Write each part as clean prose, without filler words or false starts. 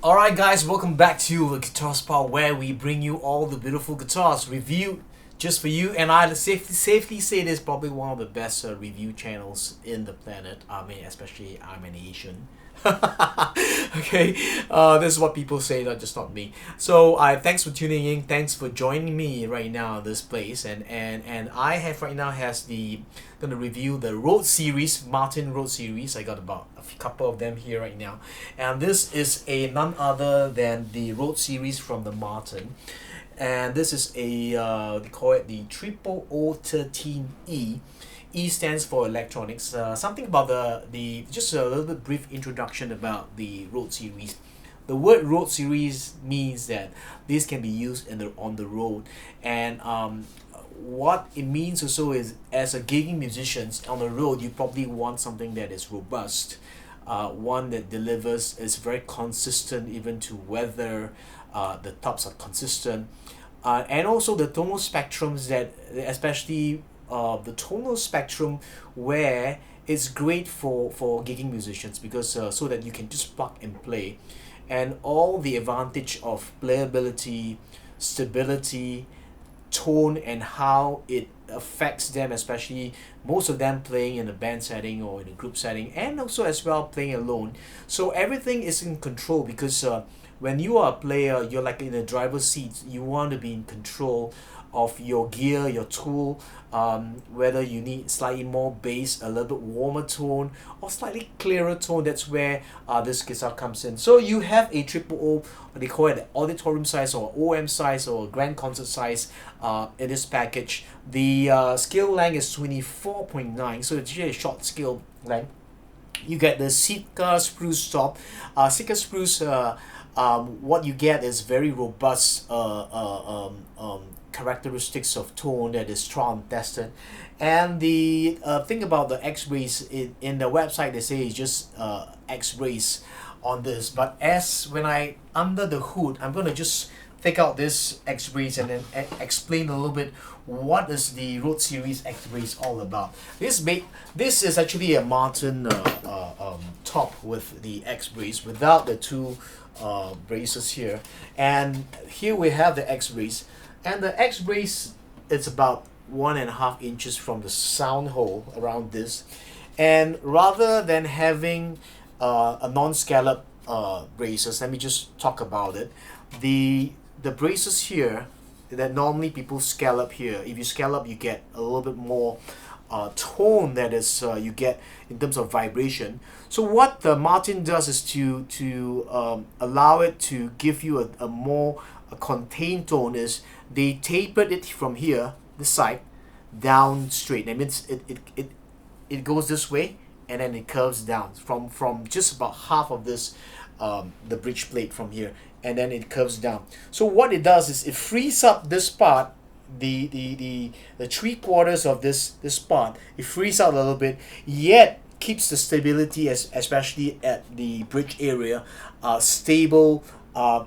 Alright guys, welcome back to the Guitar Spot where we bring you all the beautiful guitars reviewed just for you, and I safely say this is probably one of the best review channels in the planet. I mean, especially I'm an Asian. Okay, this is what people say, not me. So thanks for tuning in, thanks for joining me right now in this place, and I have right now has the gonna review the Road series, Martin Road series. I got about couple of them here right now, and this is a none other than the Road series from the Martin, and this is a they call it the 0013E. E stands for electronics. Something about the just a little bit brief introduction about the Road series. The word road series means that this can be used on the road, and what it means also is, as a gigging musicians on the road, you probably want something that is robust, one that delivers, is very consistent even to weather. The tops are consistent, and also the tonal spectrums that, especially the tonal spectrum, where it's great for gigging musicians, because so that you can just plug and play, and all the advantage of playability, stability, tone, and how it affects them, especially most of them playing in a band setting or in a group setting, and also as well playing alone. So everything is in control, because when you are a player, you're like in the driver's seat. You want to be in control of your gear, your tool, whether you need slightly more bass, a little bit warmer tone, or slightly clearer tone. That's where this guitar comes in. So you have a triple O, they call it the auditorium size or OM size or grand concert size in this package. The scale length is 24.9, so it's really a short scale length. You get the Sitka spruce top. Sitka spruce, what you get is very robust characteristics of tone that is strong tested. And the thing about the X-rays, in the website they say it's just X-rays on this, but as when I under the hood, I'm gonna just take out this X-rays and then explain a little bit what is the Road series X-rays all about. This is actually a Martin top with the X-rays without the two braces here, and here we have the X-rays, and the X-rays, it's about 1.5 inches from the sound hole around this, and rather than having a non-scallop braces, let me just talk about it. The braces here that normally people scallop here, if you scallop, you get a little bit more tone, that is you get in terms of vibration. So what the Martin does is to allow it to give you a more a contained tone, is they tapered it from here, this side, down straight. That means it goes this way, and then it curves down from just about half of this, the bridge plate from here, and then it curves down. So what it does is it frees up this part, the 3/4 of this part. It frees out a little bit, yet keeps the stability, especially at the bridge area, stable,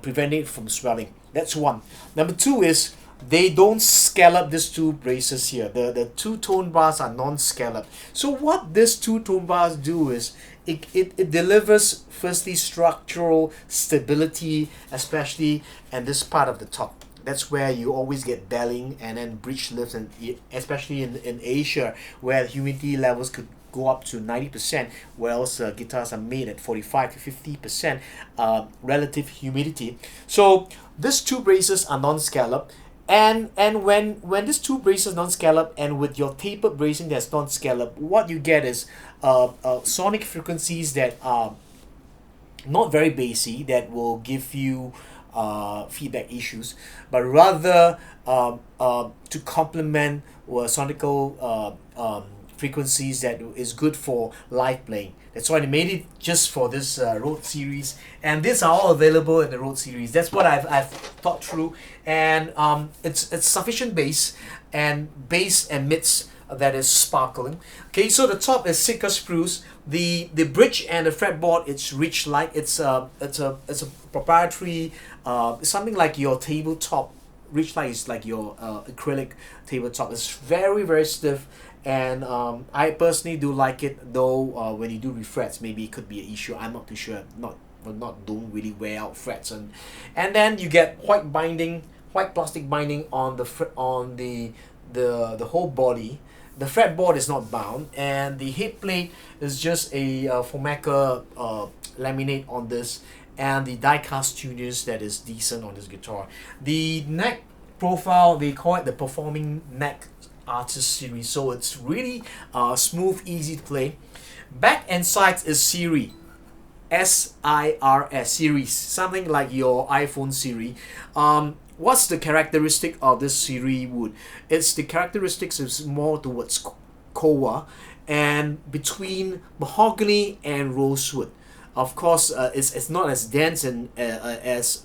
preventing it from swelling. That's one. Number two is they don't scallop these two braces here. The two tone bars are non-scallop. So what these two tone bars do is it delivers, firstly, structural stability, especially in this part of the top. That's where you always get belling and then bridge lifts, and especially in Asia, where humidity levels could go up to 90%, whereas guitars are made at 45 to 50% relative humidity. So these two braces are non-scallop, and when these two braces non-scallop, and with your tapered bracing that's non-scallop, what you get is sonic frequencies that are not very bassy, that will give you feedback issues, but rather to complement sonical frequencies that is good for live playing. That's why they made it just for this Road series, and these are all available in the Road series. That's what I've thought through, and it's sufficient bass and mids that is sparkling. Okay, so the top is Sitka spruce. The bridge and the fretboard, it's Richlite. It's a proprietary, something like your tabletop. Richlite is like your acrylic tabletop. It's very very stiff, and I personally do like it. Though when you do refrets, maybe it could be an issue. I'm not too sure. Not don't really wear out frets, and then you get white binding, white plastic binding on the whole body. The fretboard is not bound, and the head plate is just a Formica laminate on this, and the die-cast tuners that is decent on this guitar. The neck profile, they call it the Performing Neck Artist Series, so it's really smooth, easy to play. Back and sides is Siri, SIRS, series, something like your iPhone Siri. What's the characteristic of this Siri wood? It's the characteristics is more towards koa and between mahogany and rosewood. Of course, it's not as dense and as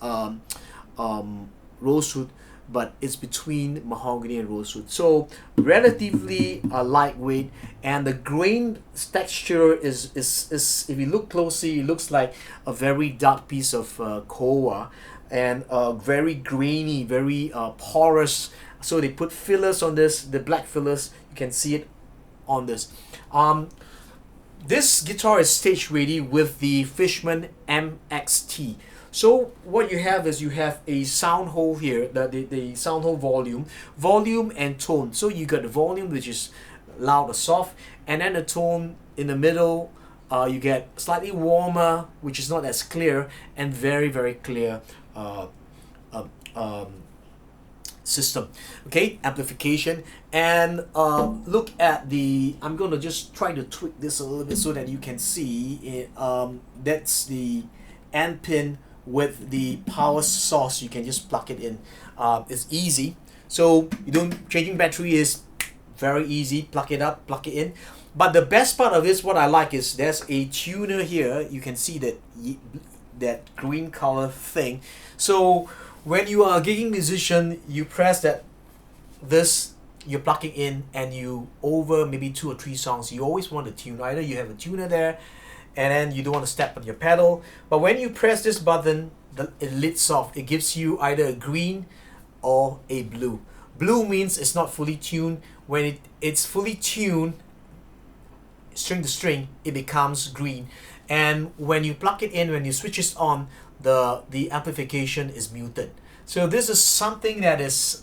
rosewood, but it's between mahogany and rosewood. So relatively lightweight, and the grain texture is if you look closely, it looks like a very dark piece of koa, and very grainy, very porous. So they put fillers on this, the black fillers. You can see it on this. This guitar is stage ready with the Fishman MX-T. So what you have is you have a sound hole here, the sound hole volume and tone. So you got the volume, which is loud or soft, and then the tone in the middle. You get slightly warmer, which is not as clear, and very, very clear system. Okay, amplification. And look at the, I'm going to just try to tweak this a little bit so that you can see it. That's the end pin with the power source. You can just plug it in. It's easy. So you don't, changing battery is very easy. Plug it up, plug it in. But the best part of this, what I like, is there's a tuner here. You can see that green color thing. So when you are a gigging musician, you press this, you're plugging in, and you, over maybe 2 or 3 songs, you always want to tune. Either you have a tuner there, and then you don't want to step on your pedal. But when you press this button, it lights off. It gives you either a green or a blue. Blue means it's not fully tuned. When it's fully tuned, string to string, it becomes green. And when you plug it in, when you switch it on, the amplification is muted. So this is something that is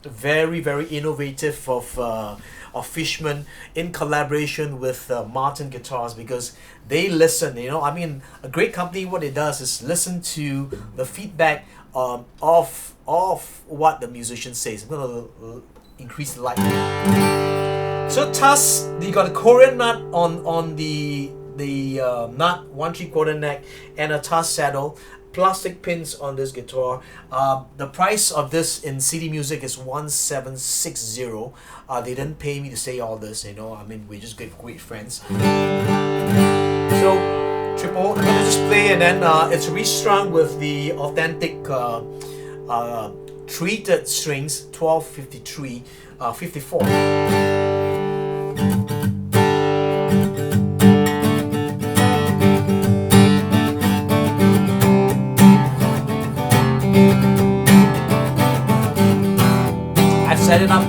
very, very innovative of Fishman in collaboration with Martin Guitars, because they listen. You know, I mean, a great company, what it does is listen to the feedback of what the musician says. I'm gonna increase the light. So thus, you got a Korean nut on the nut, 1 3/4 neck, and a tuss saddle. Plastic pins on this guitar. The price of this in CD Music is 1760. They didn't pay me to say all this, you know. I mean, we just great friends. So triple, I'm gonna just play, and then it's restrung with the authentic treated strings, 1253, 54. Set it up.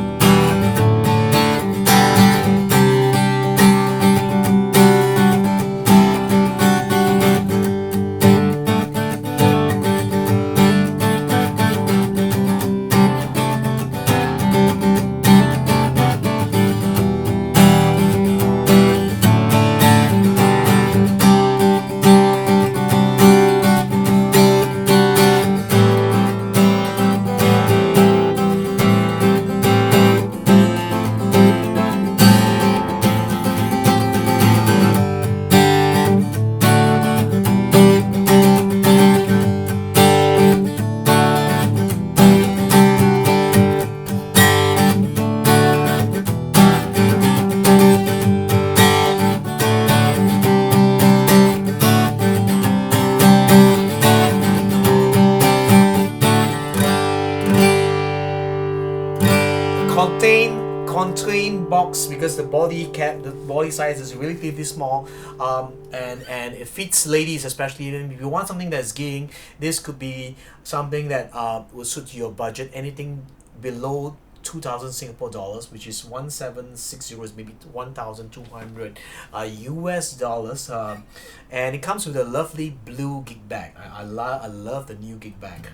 Contain box, because the body size is relatively small, and it fits ladies especially. If you want something that's gigging, this could be something that will suit your budget. Anything below 2,000 Singapore dollars, which is 1760, is maybe 1,200 US dollars, and it comes with a lovely blue gig bag. I love the new gig bag.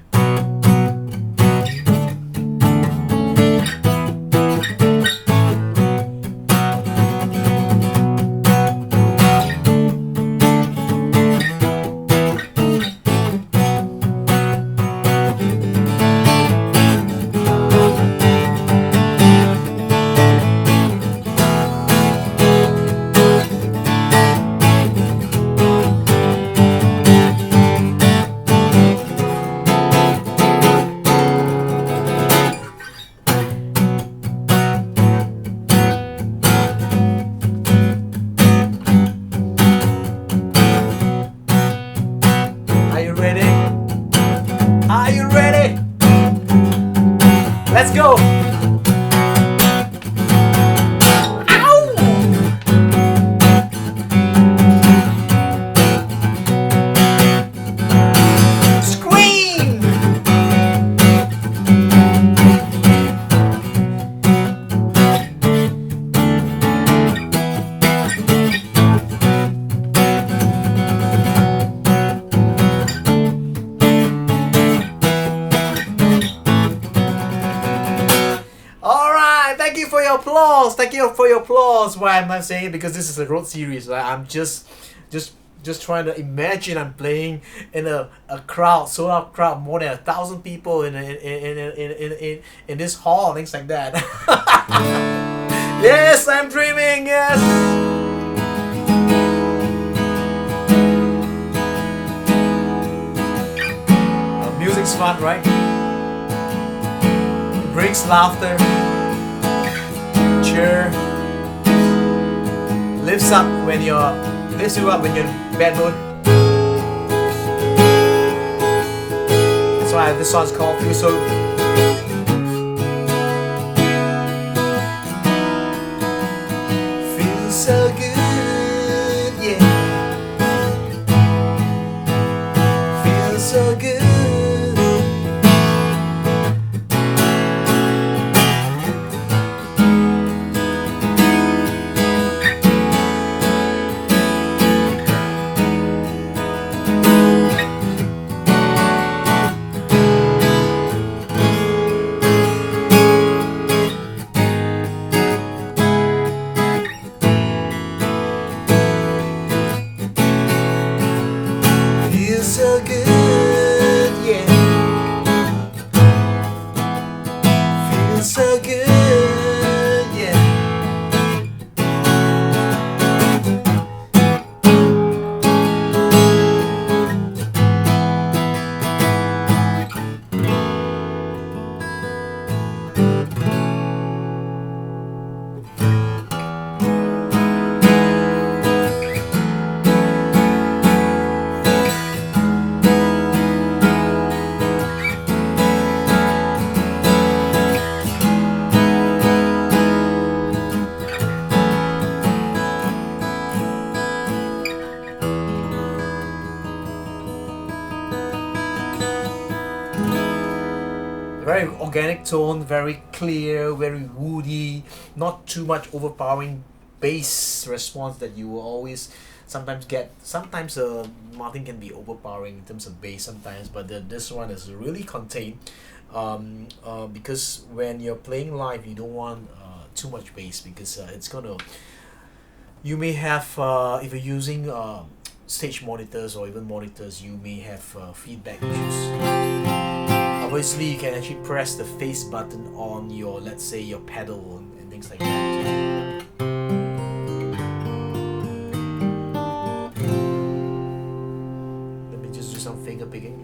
Let's go! Thank you for your applause. Why am I saying it? Because this is a road series. Right? I'm just trying to imagine I'm playing in a crowd, sold out crowd, more than 1,000 people in this hall, things like that. Yes, I'm dreaming. Yes. Music's fun, right? It brings laughter. Cheer. Lifts you up when you're in bad mood. That's why this song's called Feel So. Feel so good, yeah. Feel so good. So good, yeah. Feels so good, yeah. Very organic tone, very clear, very woody, not too much overpowering bass response that you will always sometimes get. Sometimes Martin can be overpowering in terms of bass sometimes, but this one is really contained, because when you're playing live you don't want too much bass, because it's gonna, you may have, if you're using stage monitors or even monitors, you may have feedback issues. Obviously, you can actually press the face button on your, let's say, your pedal and things like that. Let me just do some finger picking.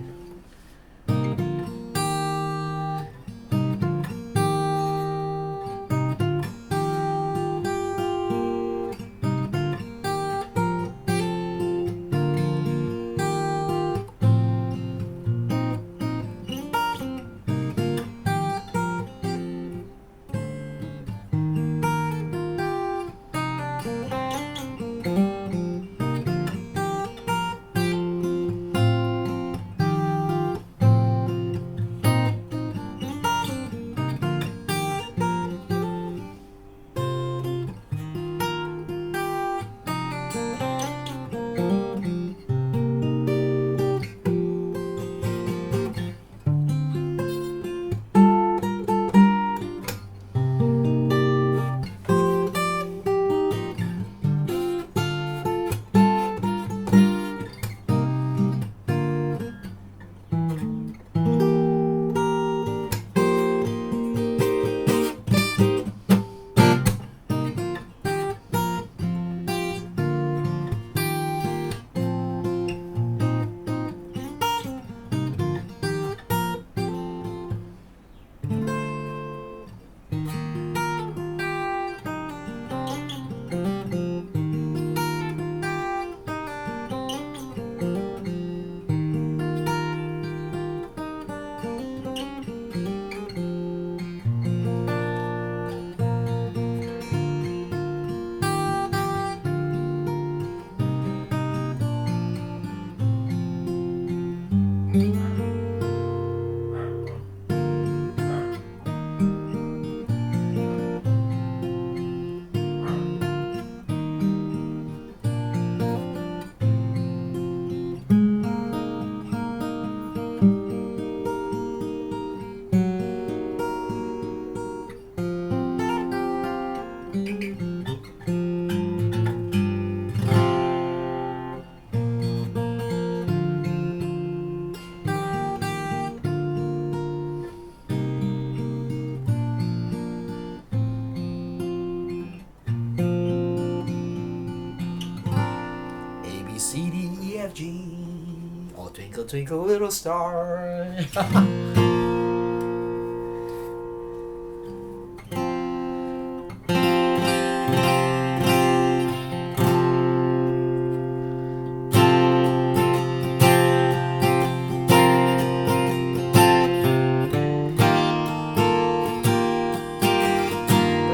Twinkle, twinkle, little star. The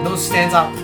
nose stands out.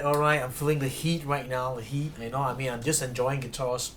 Alright. I'm feeling the heat right now. The heat, you know. I mean, I'm just enjoying guitars.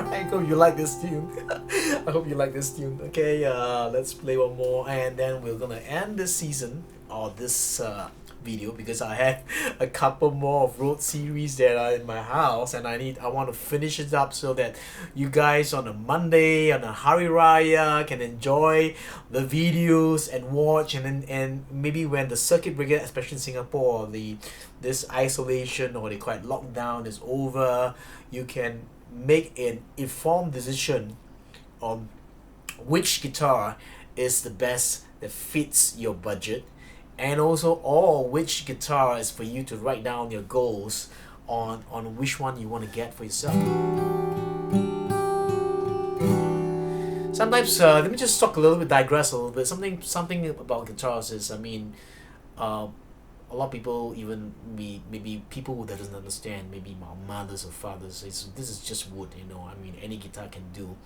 I hope you like this tune. I hope you like this tune. Okay, let's play one more, and then we're gonna end this season or this video, because I have a couple more of road series that are in my house, and I want to finish it up so that you guys on a Monday, on a Hari Raya, can enjoy the videos and watch, and maybe when the circuit breaker, especially in Singapore, this isolation, or they call it lockdown, is over, you can make an informed decision on which guitar is the best that fits your budget, and also which guitar is for you to write down your goals on which one you want to get for yourself. Sometimes let me just talk a little bit, digress a little bit. Something about guitars is, I mean, a lot of people, even maybe people who doesn't understand, maybe my mothers or fathers, this is just wood, you know. I mean, any guitar can do.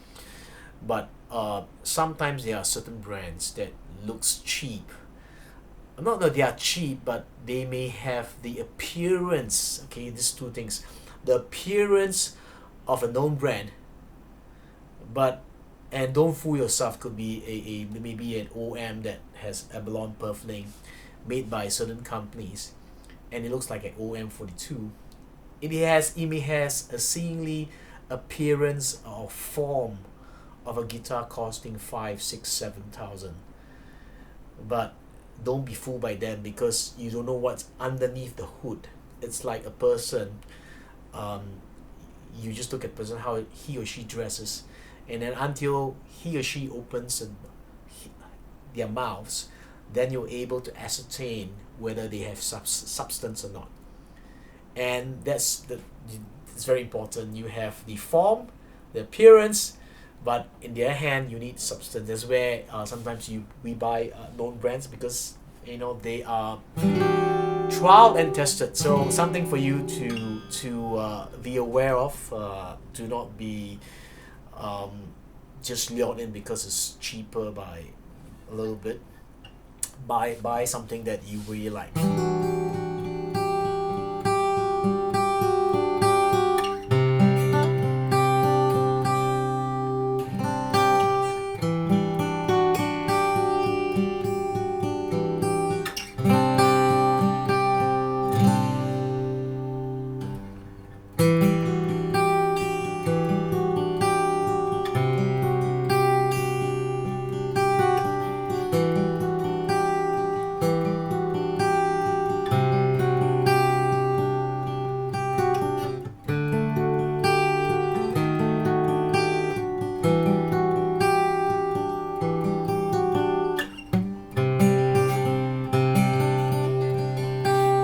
But sometimes there are certain brands that looks cheap, not that they are cheap, but they may have the appearance. Okay, these two things, the appearance of a known brand, but and don't fool yourself, could be a maybe an OM that has abalone purfling made by certain companies, and it looks like an OM42. It may has a seemingly appearance or form of a guitar costing 5, 6, 7 thousand, but don't be fooled by them, because you don't know what's underneath the hood. It's like a person, um, you just look at person how he or she dresses, and then until he or she opens their mouths, then you're able to ascertain whether they have substance or not. And it's very important. You have the form, the appearance, but in the other hand, you need substance. That's where sometimes we buy known brands, because they are trial and tested. So something for you to be aware of. Do not be just lured in because it's cheaper by a little bit. Buy something that you really like.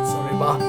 Sorry, Bob.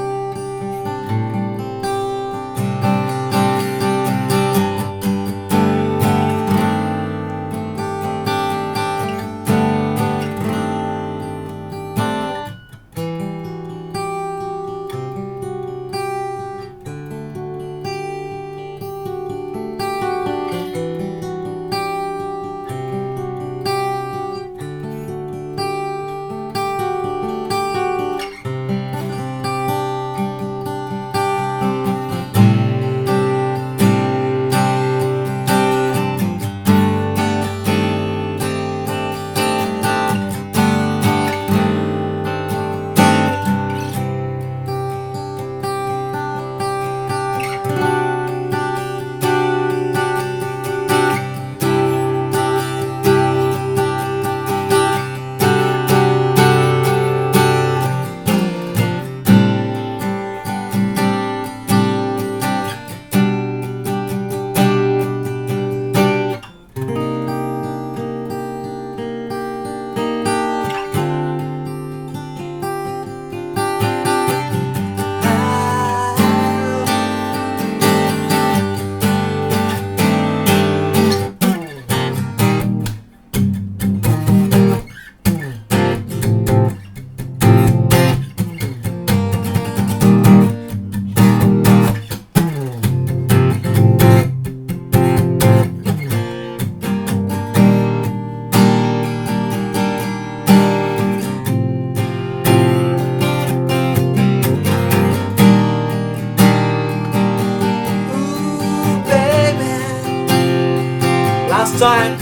Last time.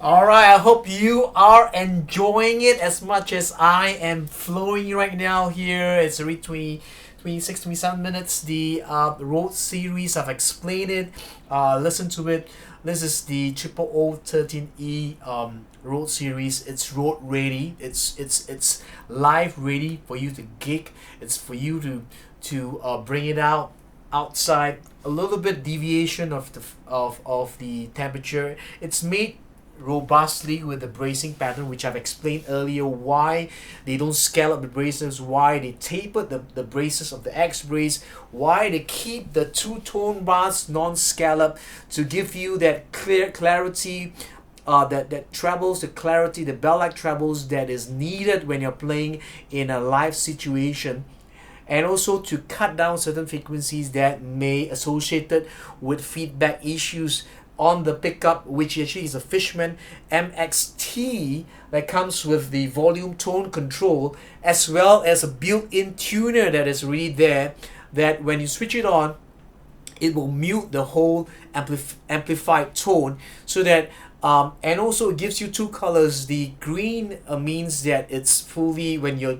All right, I hope you are enjoying it as much as I am flowing right now here. It's already 26, 27 minutes. The Rode series, I've explained it. Listen to it. This is the 0013E Rode series. It's road ready. It's live ready for you to gig. It's for you to bring it out outside. A little bit deviation of the temperature. It's made robustly with the bracing pattern, which I've explained earlier, why they don't scallop the braces, why they tapered the braces of the X brace, why they keep the two-tone bars non-scallop to give you that clarity, that trebles, the clarity, the bell-like trebles that is needed when you're playing in a live situation, and also to cut down certain frequencies that may associated with feedback issues on the pickup, which actually is a Fishman MX-T that comes with the volume tone control, as well as a built-in tuner that is really there, that when you switch it on, it will mute the whole amplified tone, so that and also it gives you two colors. The green means that it's fully, when you're